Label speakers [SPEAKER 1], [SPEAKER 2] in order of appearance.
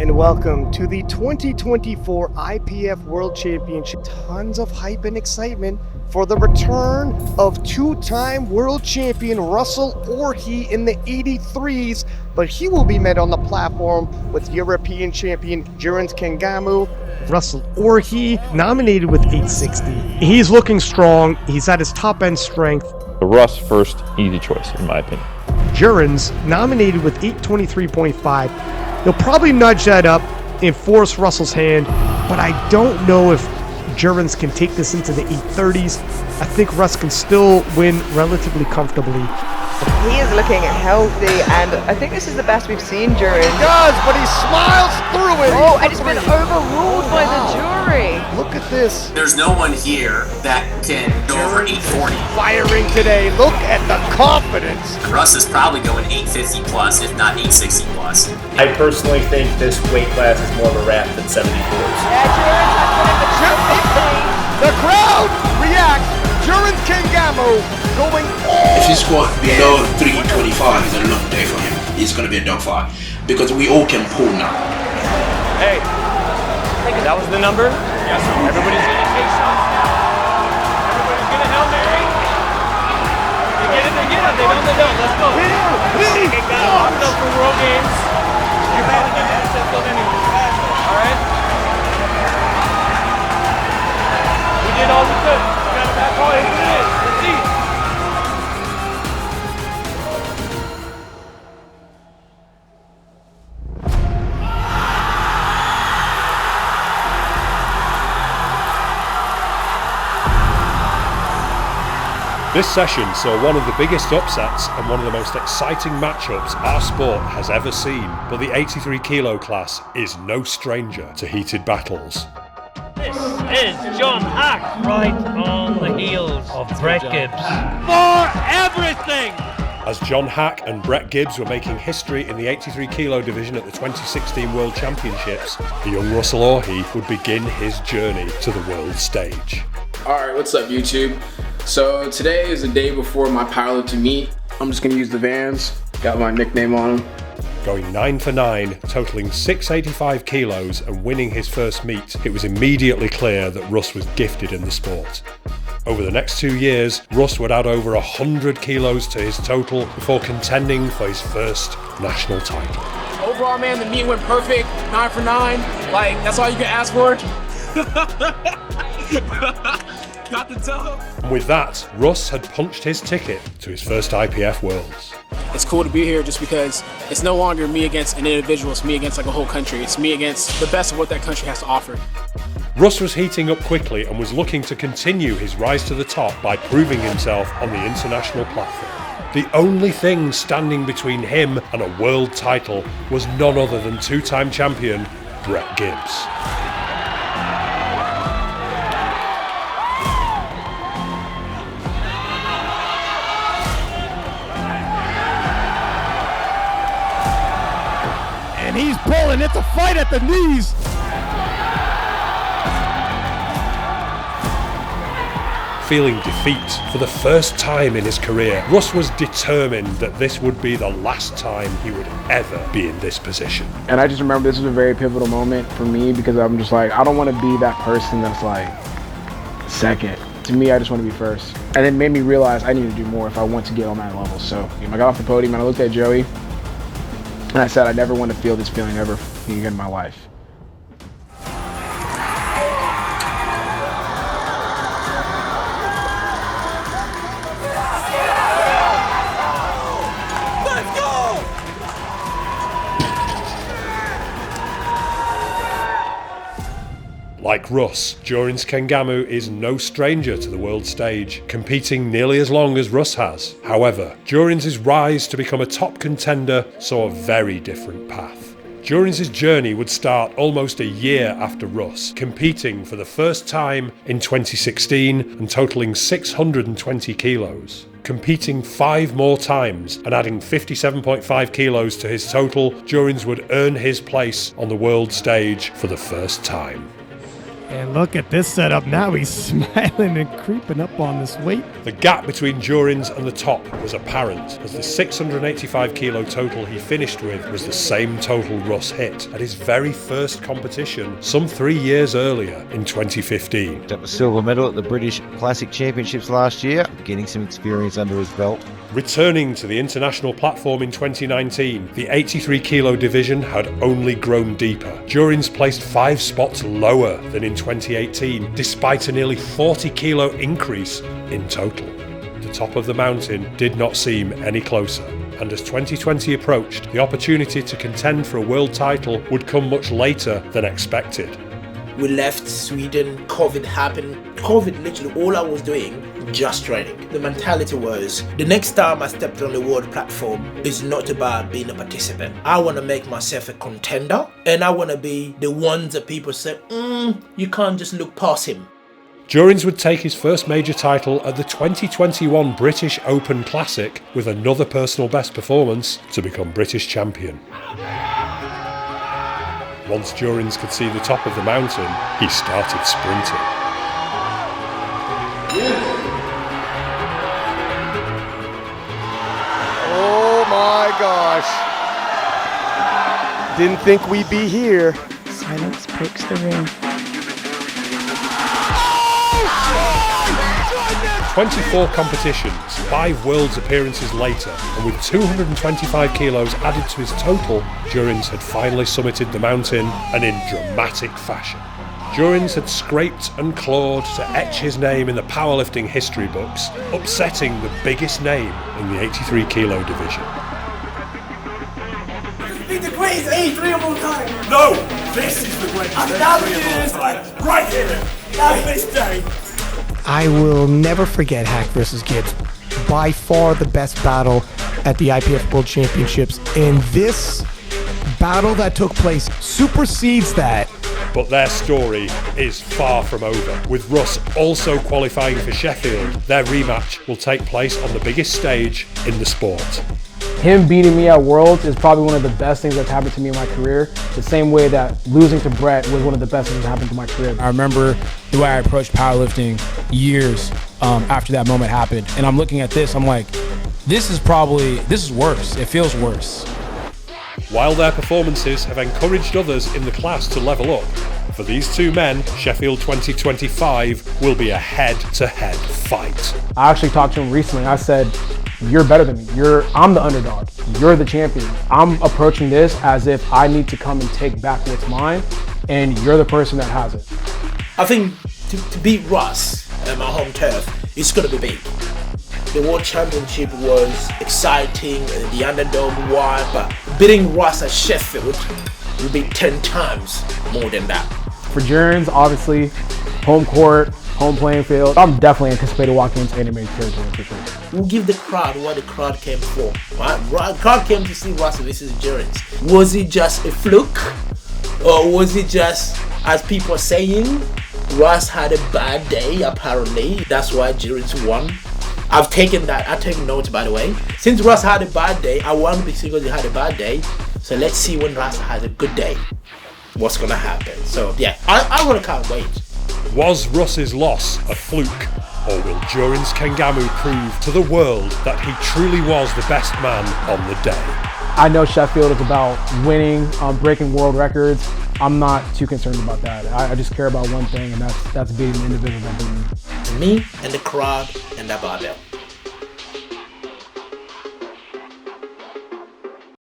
[SPEAKER 1] and welcome to the 2024 IPF World Championship. Tons of hype and excitement for the return of two-time world champion Russel Orhii in the 83s, but he will be met on the platform with European champion Jurins Kengamu. Russel Orhii nominated with 860. He's looking strong. He's at his top-end strength.
[SPEAKER 2] The Russ first, easy choice, in my opinion.
[SPEAKER 1] Jurins nominated with 823.5. He'll probably nudge that up and force Russell's hand, but I don't know if Jurins can take this into the 830s. I think Russ can still win relatively comfortably.
[SPEAKER 3] He is looking healthy, and I think this is the best we've seen Jurins.
[SPEAKER 1] He does, but he smiles through it.
[SPEAKER 3] Oh, and it's been overruled by the jury.
[SPEAKER 1] Look at this.
[SPEAKER 4] There's no one here that can go over 840.
[SPEAKER 1] Firing today. Look at the confidence.
[SPEAKER 4] Russ is probably going 850 plus, if not 860 plus.
[SPEAKER 5] I personally think this weight class is more of a wrap than 74s.
[SPEAKER 3] Yeah, Jurins has put in the 250.
[SPEAKER 1] The crowd reacts. Jurins Kengamu going all.
[SPEAKER 6] If he squat below 325, it's a long day for him. It's going to be a dogfight because we all can pull now.
[SPEAKER 7] Hey, that was the number? Yes, sir. Everybody's going to take shots now. Everybody's going to Hail Mary. They get it, they don't. Let's go. Hey, guys, up for World Games. You're better than that Sheffield anyway. All right? We did all we could. We got a back call. Here it is. Let's see.
[SPEAKER 8] This session saw one of the biggest upsets and one of the most exciting matchups our sport has ever seen, but the 83 kilo class is no stranger to heated battles.
[SPEAKER 9] This is John Hack, right on the heels of Brett Gibbs. For everything!
[SPEAKER 8] As John Hack and Brett Gibbs were making history in the 83 kilo division at the 2016 World Championships, the young Russel Orhii would begin his journey to the world stage.
[SPEAKER 10] Alright, what's up YouTube? So today is the day before my powerlifting meet. I'm just gonna use the Vans, got my nickname on them.
[SPEAKER 8] Going 9 for 9, totaling 685 kilos and winning his first meet, it was immediately clear that Russ was gifted in the sport. Over the next 2 years, Russ would add over 100 kilos to his total before contending for his first national title.
[SPEAKER 10] Overall, man, the meet went perfect, 9 for 9. Like, that's all you can ask for. Got the toe.
[SPEAKER 8] And with that, Russ had punched his ticket to his first IPF Worlds.
[SPEAKER 10] It's cool to be here just because it's no longer me against an individual, it's me against like a whole country. It's me against the best of what that country has to offer.
[SPEAKER 8] Russ was heating up quickly and was looking to continue his rise to the top by proving himself on the international platform. The only thing standing between him and a world title was none other than two-time champion Brett Gibbs.
[SPEAKER 1] And he's pulling. It's a fight at the knees.
[SPEAKER 8] Feeling defeat for the first time in his career, Russ was determined that this would be the last time he would ever be in this position.
[SPEAKER 10] And I just remember this was a very pivotal moment for me because I'm just like, I don't want to be that person that's like second. To me, I just want to be first. And it made me realize I need to do more if I want to get on that level. So I got off the podium and I looked at Joey and I said, I never want to feel this feeling ever again in my life.
[SPEAKER 8] Like Russ, Jurins Kengamu is no stranger to the world stage, competing nearly as long as Russ has. However, Jurins' rise to become a top contender saw a very different path. Jurins' journey would start almost a year after Russ, competing for the first time in 2016 and totaling 620 kilos. Competing 5 more times and adding 57.5 kilos to his total, Jurins would earn his place on the world stage for the first time.
[SPEAKER 11] And look at this setup. Now he's smiling and creeping up on this weight.
[SPEAKER 8] The gap between Jurins and the top was apparent, as the 685 kilo total he finished with was the same total Russ hit at his very first competition some 3 years earlier in 2015.
[SPEAKER 12] Got the silver medal at the British Classic Championships last year, getting some experience under his belt.
[SPEAKER 8] Returning to the international platform in 2019, the 83 kilo division had only grown deeper. Jurins placed 5 spots lower than in 2018, despite a nearly 40 kilo increase in total. The top of the mountain did not seem any closer, and as 2020 approached, the opportunity to contend for a world title would come much later than expected.
[SPEAKER 6] We left Sweden, COVID happened. COVID, literally all I was doing, just training. The mentality was, the next time I stepped on the world platform is not about being a participant. I want to make myself a contender, and I want to be the ones that people say, you can't just look past him.
[SPEAKER 8] Jurins would take his first major title at the 2021 British Open Classic with another personal best performance to become British champion. Once Jurins could see the top of the mountain, he started sprinting.
[SPEAKER 1] Oh my gosh. Didn't think we'd be here.
[SPEAKER 3] Silence breaks the ring.
[SPEAKER 8] 24 competitions, 5 Worlds appearances later, and with 225 kilos added to his total, Jurins had finally summited the mountain, and in dramatic fashion. Jurins had scraped and clawed to etch his name in the powerlifting history books, upsetting the biggest name in the 83 kilo division.
[SPEAKER 6] Be the greatest 83 of all time!
[SPEAKER 7] No! This is the greatest 83 of all time! Right here! On this day!
[SPEAKER 11] I will never forget Hack versus Gibbs. By far the best battle at the IPF World Championships. And this battle that took place supersedes that.
[SPEAKER 8] But their story is far from over. With Russ also qualifying for Sheffield, their rematch will take place on the biggest stage in the sport.
[SPEAKER 10] Him beating me at Worlds is probably one of the best things that's happened to me in my career. The same way that losing to Brett was one of the best things that happened to my career.
[SPEAKER 13] I remember the way I approached powerlifting years after that moment happened. And I'm looking at this, I'm like, this is worse. It feels worse.
[SPEAKER 8] While their performances have encouraged others in the class to level up, for these two men, Sheffield 2025 will be a head-to-head fight.
[SPEAKER 10] I actually talked to him recently. I said, you're better than me. I'm the underdog. You're the champion. I'm approaching this as if I need to come and take back what's mine, and you're the person that has it.
[SPEAKER 6] I think to beat Russ at my home turf, it's going to be big. The World Championship was exciting, the underdog won, but beating Russ at Sheffield would be 10 times more than that.
[SPEAKER 10] For Jurins, obviously, home court, home playing field. I'm definitely anticipating walking into enemy territory for sure.
[SPEAKER 6] We'll give the crowd what the crowd came for. Right? The crowd came to see Russell versus Jurins. Was it just a fluke? Or was it just, as people are saying, Russ had a bad day apparently? That's why Jurins won. I've taken that. I take notes, by the way. Since Russ had a bad day, I won because he had a bad day. So let's see when Russ has a good day, what's gonna happen. So yeah, I really can't wait.
[SPEAKER 8] Was Russ's loss a fluke, or will Jurins Kengamu prove to the world that he truly was the best man on the day?
[SPEAKER 10] I know Sheffield is about winning, breaking world records. I'm not too concerned about that. I just care about one thing, and that's beating the individual that beat me.
[SPEAKER 6] Me and the crowd and that barbell.